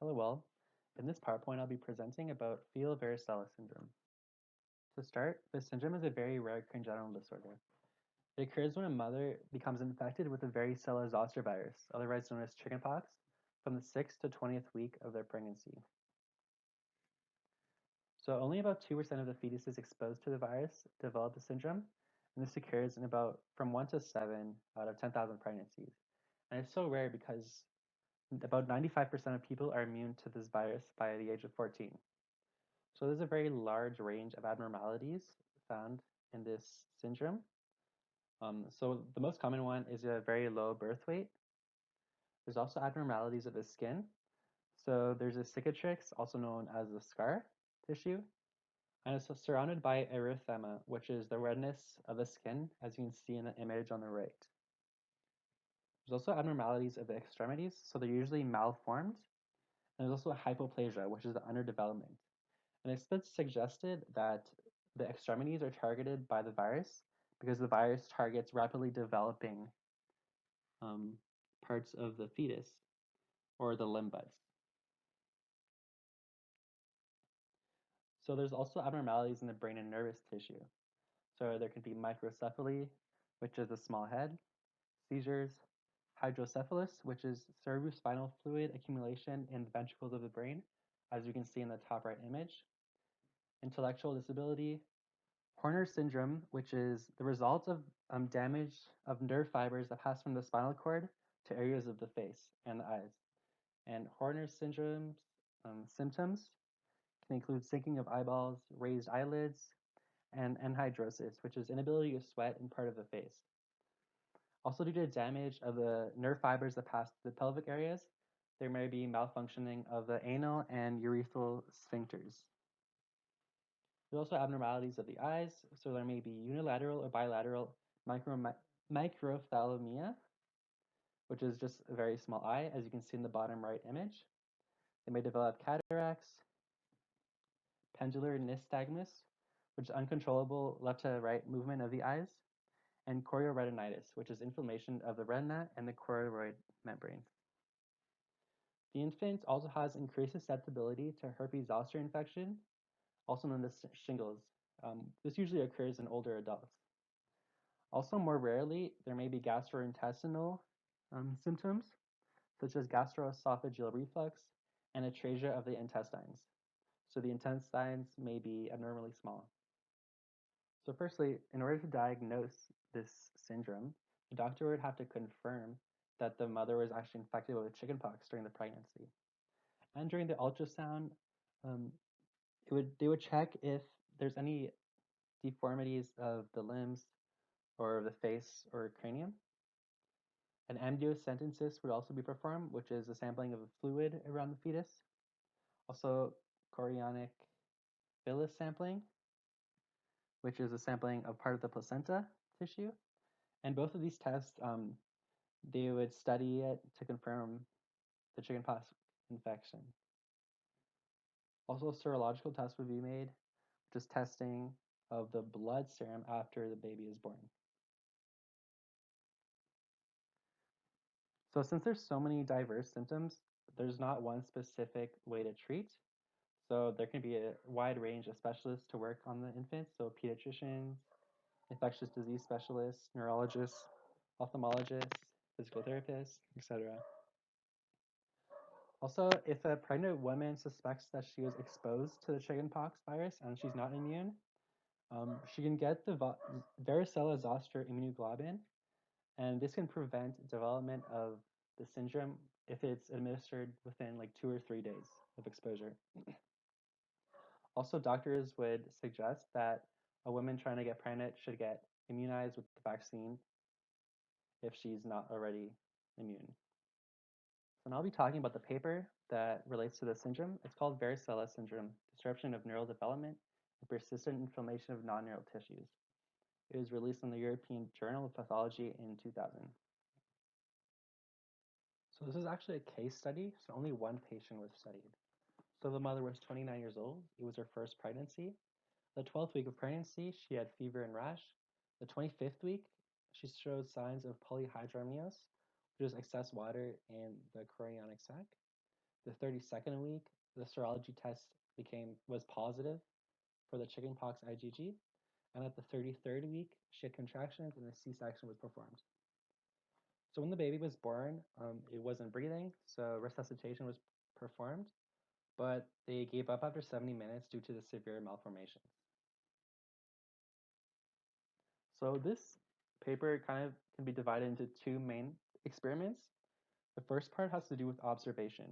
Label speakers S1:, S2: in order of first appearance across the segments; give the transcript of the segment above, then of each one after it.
S1: Hello, all. In this PowerPoint, I'll be presenting about fetal varicella syndrome. To start, this syndrome is a very rare congenital disorder. It occurs when a mother becomes infected with the varicella zoster virus, otherwise known as chickenpox, from the 6th to 20th week of their pregnancy. So only about 2% of the fetuses exposed to the virus develop the syndrome, and this occurs in about from 1 to 7 out of 10,000 pregnancies. And it's so rare because about 95% of people are immune to this virus by the age of 14. So there's a very large range of abnormalities found in this syndrome. So the most common one is a very low birth weight. There's also abnormalities of the skin. So there's a cicatrix, also known as the scar tissue, and it's surrounded by erythema, which is the redness of the skin, as you can see in the image on the right. There's also abnormalities of the extremities, so they're usually malformed. And there's also a hypoplasia, which is the underdevelopment. And it's been suggested that the extremities are targeted by the virus because the virus targets rapidly developing um, parts of the fetus or the limb buds. So there's also abnormalities in the brain and nervous tissue. So there could be microcephaly, which is a small head, seizures, hydrocephalus, which is cerebrospinal fluid accumulation in the ventricles of the brain, as you can see in the top right image, intellectual disability, Horner syndrome, which is the result of damage of nerve fibers that pass from the spinal cord to areas of the face and the eyes. And Horner syndrome symptoms can include sinking of eyeballs, raised eyelids, and anhidrosis, which is inability to sweat in part of the face. Also, due to damage of the nerve fibers that pass through the pelvic areas, there may be malfunctioning of the anal and urethral sphincters. There's also abnormalities of the eyes, so there may be unilateral or bilateral microphthalmia, which is just a very small eye, as you can see in the bottom right image. They may develop cataracts, pendular nystagmus, which is uncontrollable left to right movement of the eyes, and chorioretinitis, which is inflammation of the retina and the choroid membrane. The infant also has increased susceptibility to herpes zoster infection, also known as shingles. This usually occurs in older adults. Also, more rarely, there may be gastrointestinal symptoms, such as gastroesophageal reflux and atresia of the intestines. So the intestines may be abnormally small. So firstly, in order to diagnose this syndrome, the doctor would have to confirm that the mother was actually infected with chickenpox during the pregnancy. And during the ultrasound, um, they would check if there's any deformities of the limbs or the face or cranium. An amniocentesis would also be performed, which is a sampling of the fluid around the fetus. Also, chorionic villus sampling, which is a sampling of part of the placenta tissue. And both of these tests, they would study it to confirm the chickenpox infection. Also, serological tests would be made, which is testing of the blood serum after the baby is born. So since there's so many diverse symptoms, there's not one specific way to treat. So there can be a wide range of specialists to work on the infants, so pediatricians, infectious disease specialists, neurologists, ophthalmologists, physical therapists, etc. Also, if a pregnant woman suspects that she was exposed to the chickenpox virus and she's not immune, she can get the varicella zoster immunoglobulin, and this can prevent development of the syndrome if it's administered within like 2 or 3 days of exposure. Also, doctors would suggest that a woman trying to get pregnant should get immunized with the vaccine if she's not already immune. So now I'll be talking about the paper that relates to the syndrome. It's called Varicella syndrome, disruption of neural development and persistent inflammation of non-neural tissues. It was released in the European Journal of Pathology in 2000. So this is actually a case study, so only one patient was studied. So the mother was 29 years old. It was her first pregnancy. The 12th week of pregnancy, she had fever and rash. The 25th week, she showed signs of polyhydramnios, which is excess water in the chorionic sac. the 32nd week, the serology test was positive for the chickenpox IgG, and at the 33rd week, she had contractions and a C-section was performed. So when the baby was born, it wasn't breathing, so resuscitation was performed, but they gave up after 70 minutes due to the severe malformations. So this paper kind of can be divided into two main experiments. The first part has to do with observation.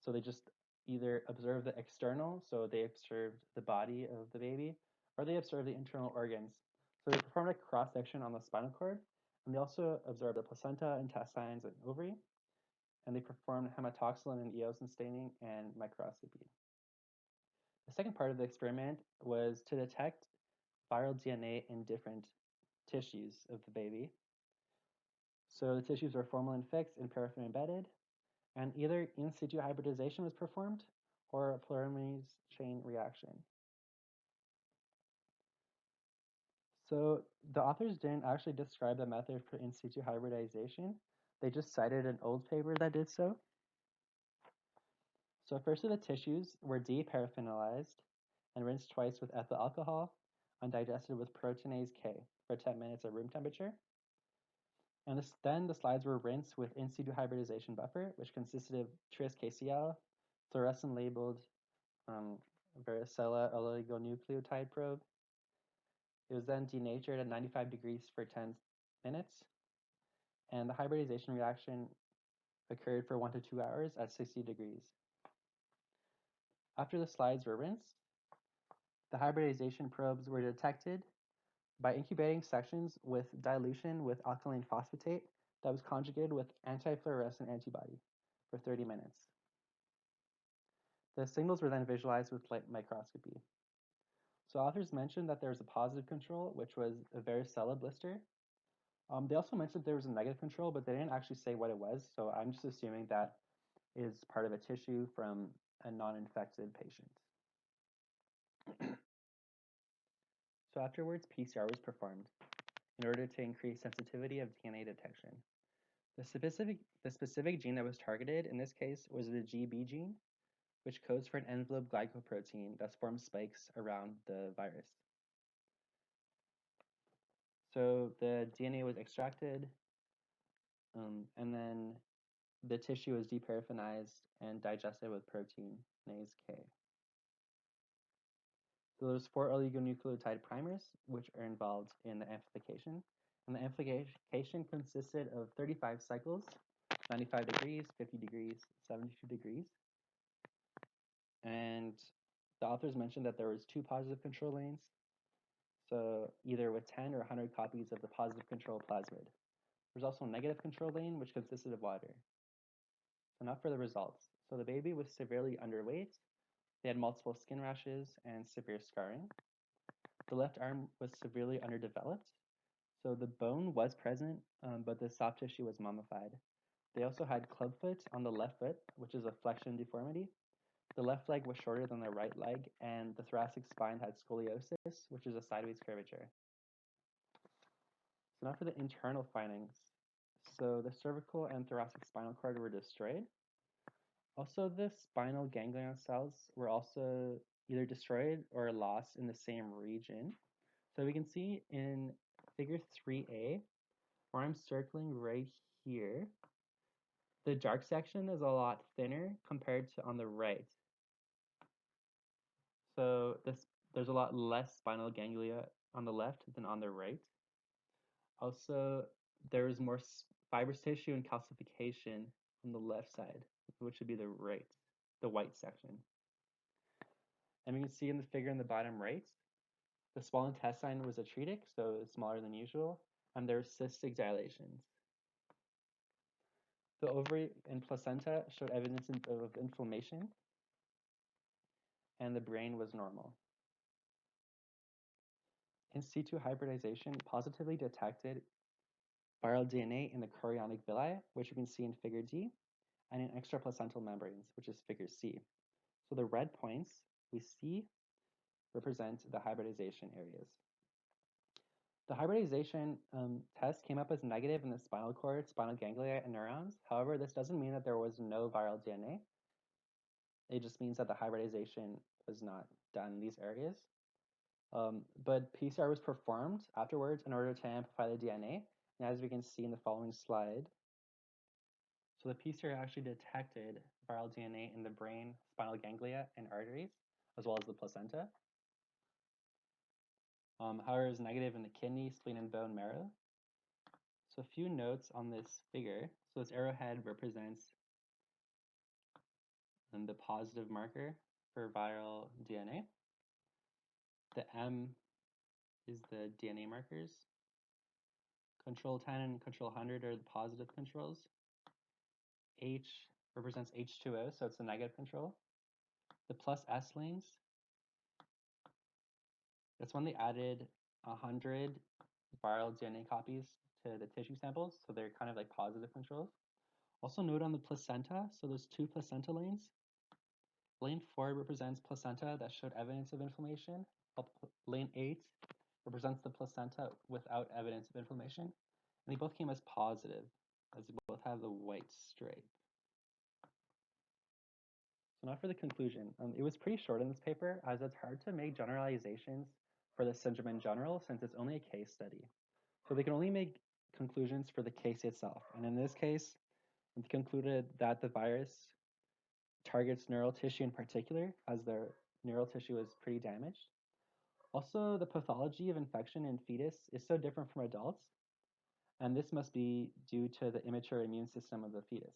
S1: So they just either observe the external, so they observed the body of the baby, or they observed the internal organs. So they performed a cross-section on the spinal cord, and they also observed the placenta, intestines, and ovary, and they performed hematoxylin and eosin staining and microscopy. The second part of the experiment was to detect viral DNA in different tissues of the baby. So the tissues were formalin fixed and paraffin embedded, and either in situ hybridization was performed or a polymerase chain reaction. So the authors didn't actually describe the method for in situ hybridization. They just cited an old paper that did so. So first of the tissues were deparaffinylized and rinsed twice with ethyl alcohol and digested with proteinase K for 10 minutes at room temperature. And then the slides were rinsed with in situ hybridization buffer, which consisted of Tris-KCl, fluorescent labeled Varicella oligonucleotide probe. It was then denatured at 95 degrees for 10 minutes, and the hybridization reaction occurred for 1 to 2 hours at 60 degrees. After the slides were rinsed, the hybridization probes were detected by incubating sections with dilution with alkaline phosphatate that was conjugated with anti-fluorescent antibody for 30 minutes. The signals were then visualized with light microscopy. So authors mentioned that there was a positive control, which was a varicella blister. They also mentioned there was a negative control, but they didn't actually say what it was, so I'm just assuming that is part of a tissue from a non-infected patient. So afterwards, PCR was performed in order to increase sensitivity of DNA detection. The specific gene that was targeted in this case was the GB gene, which codes for an envelope glycoprotein that forms spikes around the virus. So the DNA was extracted, and then the tissue was deparaffinized and digested with proteinase K. So there's 4 oligonucleotide primers, which are involved in the amplification. And the amplification consisted of 35 cycles, 95 degrees, 50 degrees, 72 degrees. And the authors mentioned that there was 2 positive control lanes, so either with 10 or 100 copies of the positive control plasmid. There's also a negative control lane, which consisted of water. So now for the results. So the baby was severely underweight. They had multiple skin rashes and severe scarring. The left arm was severely underdeveloped. So the bone was present, but the soft tissue was mummified. They also had clubfoot on the left foot, which is a flexion deformity. The left leg was shorter than the right leg, and the thoracic spine had scoliosis, which is a sideways curvature. So now for the internal findings. So the cervical and thoracic spinal cord were destroyed. Also, the spinal ganglion cells were also either destroyed or lost in the same region. So we can see in figure 3A, where I'm circling right here, the dark section is a lot thinner compared to on the right. So there's a lot less spinal ganglia on the left than on the right. Also, there is more fibrous tissue and calcification on the left side, which would be the right, the white section. And we can see in the figure in the bottom right, the small intestine was atretic, so it's smaller than usual, and there were cystic dilations. The ovary and placenta showed evidence of inflammation, and the brain was normal. In situ hybridization positively detected viral DNA in the chorionic villi, which we can see in figure D, and in extraplacental membranes, which is figure C. So the red points we see represent the hybridization areas. The hybridization test came up as negative in the spinal cord, spinal ganglia, and neurons. However, this doesn't mean that there was no viral DNA. It just means that the hybridization was not done in these areas. But PCR was performed afterwards in order to amplify the DNA. And as we can see in the following slide, so the PCR actually detected viral DNA in the brain, spinal ganglia, and arteries, as well as the placenta. However, it was negative in the kidney, spleen, and bone marrow. So a few notes on this figure. So this arrowhead represents the positive marker for viral DNA. The M is the DNA markers. Control 10 and control 100 are the positive controls. H represents H2O, so it's the negative control. The plus S lanes, that's when they added 100 viral DNA copies to the tissue samples, so they're kind of like positive controls. Also note on the placenta, so there's two placenta lanes. Lane 4 represents placenta that showed evidence of inflammation, while lane 8 represents the placenta without evidence of inflammation. And they both came as positive, as they both have the white stripe. So now for the conclusion. It was pretty short in this paper, as it's hard to make generalizations for the syndrome in general since it's only a case study. So they can only make conclusions for the case itself. And in this case, they concluded that the virus targets neural tissue in particular, as their neural tissue is pretty damaged. Also, the pathology of infection in fetus is so different from adults, and this must be due to the immature immune system of the fetus.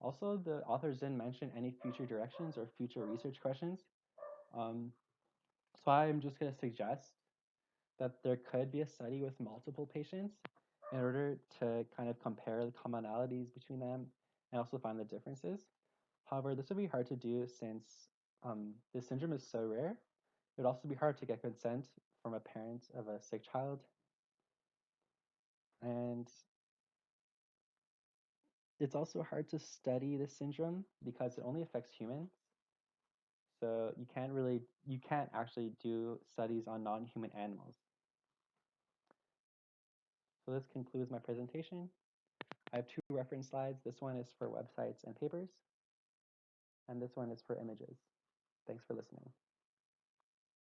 S1: Also, the authors didn't mention any future directions or future research questions. Um, so I'm just going to suggest that there could be a study with multiple patients in order to kind of compare the commonalities between them and also find the differences. However, this would be hard to do since this syndrome is so rare. It would also be hard to get consent from a parent of a sick child. And it's also hard to study this syndrome because it only affects humans. So you can't actually do studies on non-human animals. So this concludes my presentation. I have two reference slides. This one is for websites and papers, and this one is for images. Thanks for listening.